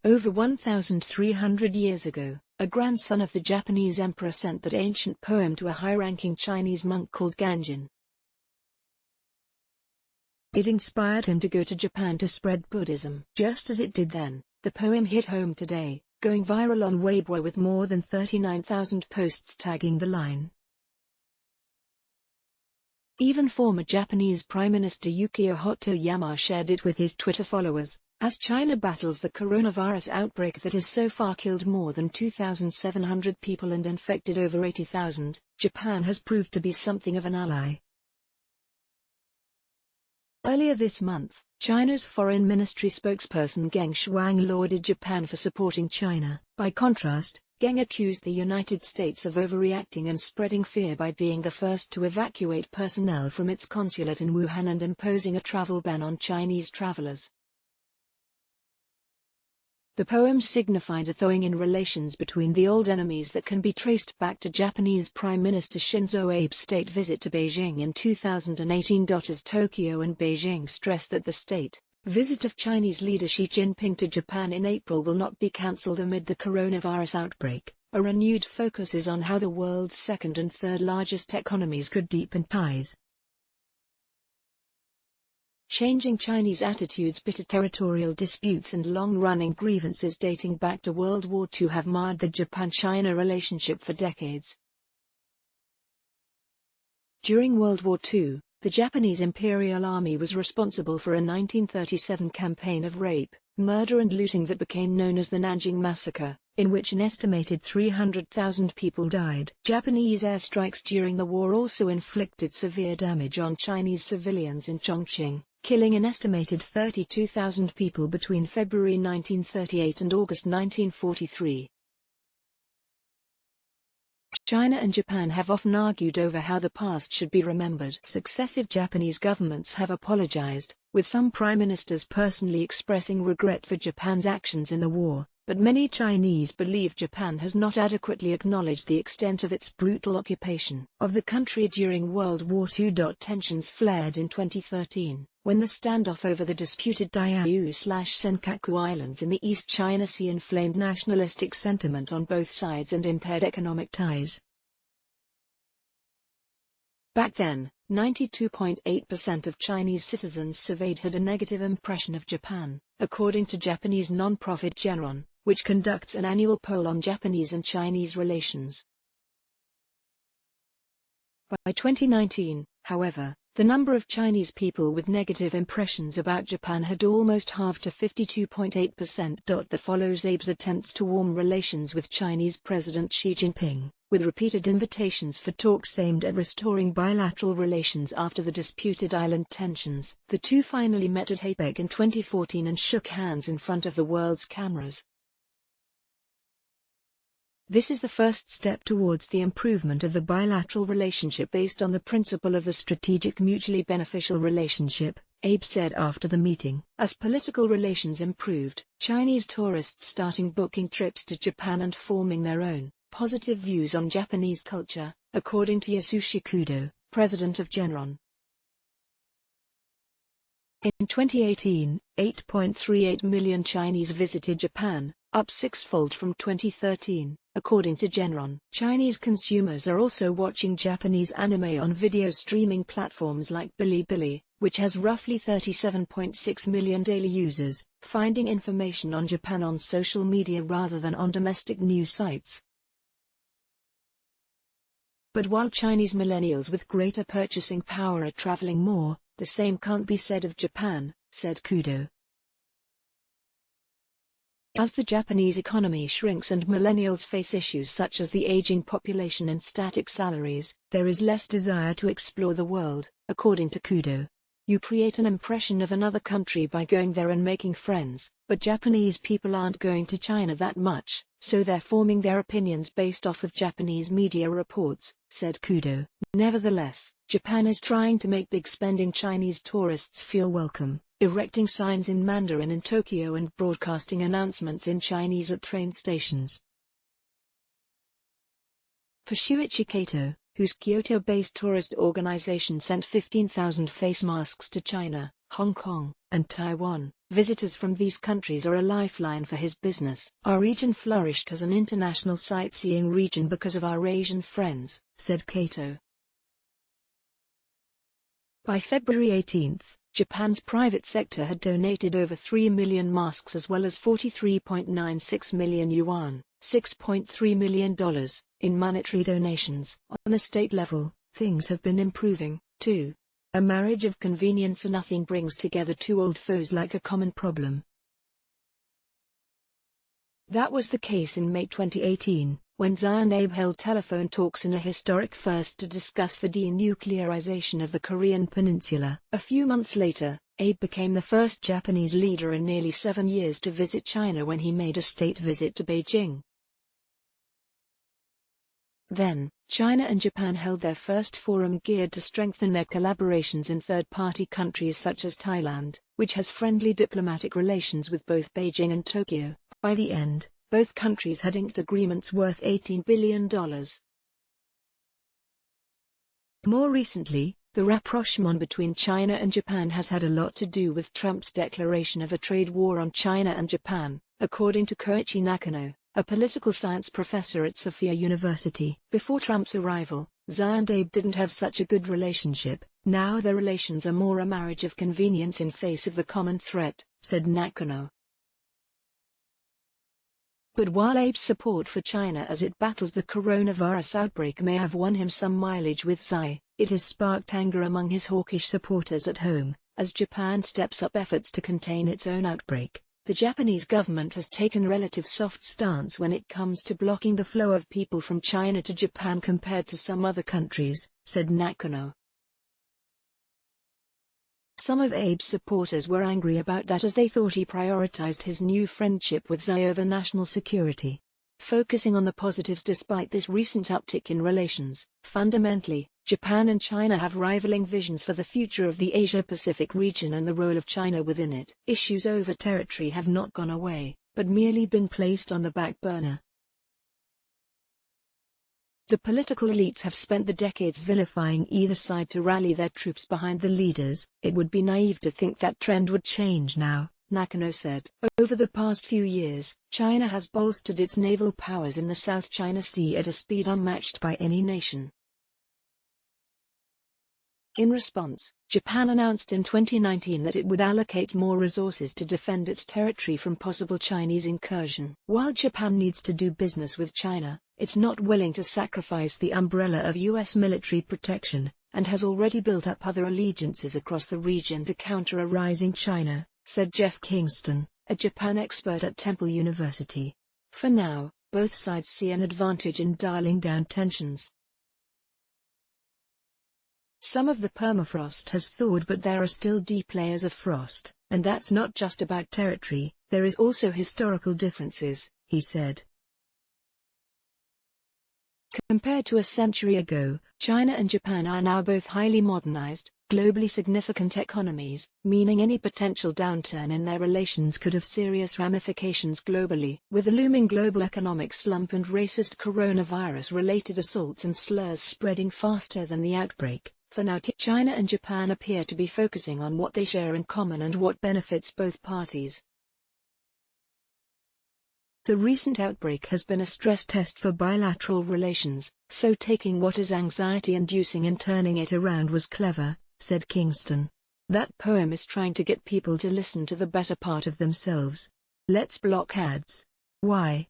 Over 1,300 years ago, a grandson of the Japanese emperor sent that ancient poem to a high-ranking Chinese monk called Ganjin. It inspired him to go to Japan to spread Buddhism. Just as it did then, the poem hit home today, going viral on Weibo with more than 39,000 posts tagging the line. Even former Japanese Prime Minister Yukio Hatoyama shared it with his Twitter followers. As China battles the coronavirus outbreak that has so far killed more than 2,700 people and infected over 80,000, Japan has proved to be something of an ally. Earlier this month, China's Foreign Ministry spokesperson Geng Shuang lauded Japan for supporting China. By contrast, Geng accused the United States of overreacting and spreading fear by being the first to evacuate personnel from its consulate in Wuhan and imposing a travel ban on Chinese travelers. The poem signified a thawing in relations between the old enemies that can be traced back to Japanese Prime Minister Shinzo Abe's state visit to Beijing in 2018. As Tokyo and Beijing stressed that the state visit of Chinese leader Xi Jinping to Japan in April will not be cancelled amid the coronavirus outbreak, a renewed focus is on how the world's second and third largest economies could deepen ties. Changing Chinese attitudes, bitter territorial disputes and long-running grievances dating back to World War II have marred the Japan-China relationship for decades. During World War II, the Japanese Imperial Army was responsible for a 1937 campaign of rape, murder and looting that became known as the Nanjing Massacre, in which an estimated 300,000 people died. Japanese airstrikes during the war also inflicted severe damage on Chinese civilians in Chongqing, killing an estimated 32,000 people between February 1938 and August 1943. China and Japan have often argued over how the past should be remembered. Successive Japanese governments have apologized, with some prime ministers personally expressing regret for Japan's actions in the war, but many Chinese believe Japan has not adequately acknowledged the extent of its brutal occupation of the country during World War II. Tensions flared in 2013, when the standoff over the disputed Diaoyu/Senkaku Islands in the East China Sea inflamed nationalistic sentiment on both sides and impaired economic ties. Back then, 92.8% of Chinese citizens surveyed had a negative impression of Japan, according to Japanese non-profit Genron, which conducts an annual poll on Japanese and Chinese relations. By 2019, however, the number of Chinese people with negative impressions about Japan had almost halved to 52.8%. That follows Abe's attempts to warm relations with Chinese President Xi Jinping, with repeated invitations for talks aimed at restoring bilateral relations after the disputed island tensions. The two finally met at Haepaek in 2014 and shook hands in front of the world's cameras. This is the first step towards the improvement of the bilateral relationship based on the principle of the strategic mutually beneficial relationship, Abe said after the meeting. As political relations improved, Chinese tourists starting booking trips to Japan and forming their own positive views on Japanese culture, according to Yasushi Kudo, president of Genron. In 2018, 8.38 million Chinese visited Japan, up sixfold from 2013, according to Genron. Chinese consumers are also watching Japanese anime on video streaming platforms like Bilibili, which has roughly 37.6 million daily users, finding information on Japan on social media rather than on domestic news sites. But while Chinese millennials with greater purchasing power are traveling more, the same can't be said of Japan, said Kudo. As the Japanese economy shrinks and millennials face issues such as the aging population and static salaries, there is less desire to explore the world, according to Kudo. You create an impression of another country by going there and making friends, but Japanese people aren't going to China that much, so they're forming their opinions based off of Japanese media reports, said Kudo. Nevertheless, Japan is trying to make big-spending Chinese tourists feel welcome, erecting signs in Mandarin in Tokyo and broadcasting announcements in Chinese at train stations. For Shuichi Kato, whose Kyoto-based tourist organization sent 15,000 face masks to China, Hong Kong, and Taiwan. Visitors from these countries are a lifeline for his business. Our region flourished as an international sightseeing region because of our Asian friends, said Kato. By February 18, Japan's private sector had donated over 3 million masks as well as 43.96 million yuan, $6.3 million, in monetary donations. On a state level, things have been improving, too. A marriage of convenience and nothing brings together two old foes like a common problem. That was the case in May 2018, when Xi and Abe held telephone talks in a historic first to discuss the denuclearization of the Korean peninsula. A few months later, Abe became the first Japanese leader in nearly 7 years to visit China when he made a state visit to Beijing. Then, China and Japan held their first forum geared to strengthen their collaborations in third-party countries such as Thailand, which has friendly diplomatic relations with both Beijing and Tokyo. By the end, both countries had inked agreements worth $18 billion. More recently, the rapprochement between China and Japan has had a lot to do with Trump's declaration of a trade war on China and Japan, according to Koichi Nakano, a political science professor at Sophia University. Before Trump's arrival, Xi and Abe didn't have such a good relationship. Now their relations are more a marriage of convenience in face of the common threat, said Nakano. But while Abe's support for China as it battles the coronavirus outbreak may have won him some mileage with Xi, it has sparked anger among his hawkish supporters at home, as Japan steps up efforts to contain its own outbreak. The Japanese government has taken a relative soft stance when it comes to blocking the flow of people from China to Japan compared to some other countries, said Nakano. Some of Abe's supporters were angry about that as they thought he prioritized his new friendship with Xi over national security. Focusing on the positives despite this recent uptick in relations, fundamentally, Japan and China have rivaling visions for the future of the Asia-Pacific region and the role of China within it. Issues over territory have not gone away, but merely been placed on the back burner. The political elites have spent the decades vilifying either side to rally their troops behind the leaders. It would be naive to think that trend would change now, Nakano said. Over the past few years, China has bolstered its naval powers in the South China Sea at a speed unmatched by any nation. In response, Japan announced in 2019 that it would allocate more resources to defend its territory from possible Chinese incursion. While Japan needs to do business with China, it's not willing to sacrifice the umbrella of U.S. military protection, and has already built up other allegiances across the region to counter a rising China, said Jeff Kingston, a Japan expert at Temple University. For now, both sides see an advantage in dialing down tensions. Some of the permafrost has thawed, but there are still deep layers of frost, and that's not just about territory, there is also historical differences, he said. Compared to a century ago, China and Japan are now both highly modernized, globally significant economies, meaning any potential downturn in their relations could have serious ramifications globally. With a looming global economic slump and racist coronavirus-related assaults and slurs spreading faster than the outbreak, for now China and Japan appear to be focusing on what they share in common and what benefits both parties. The recent outbreak has been a stress test for bilateral relations, so taking what is anxiety-inducing and turning it around was clever, said Kingston. That poem is trying to get people to listen to the better part of themselves. Let's block ads. Why?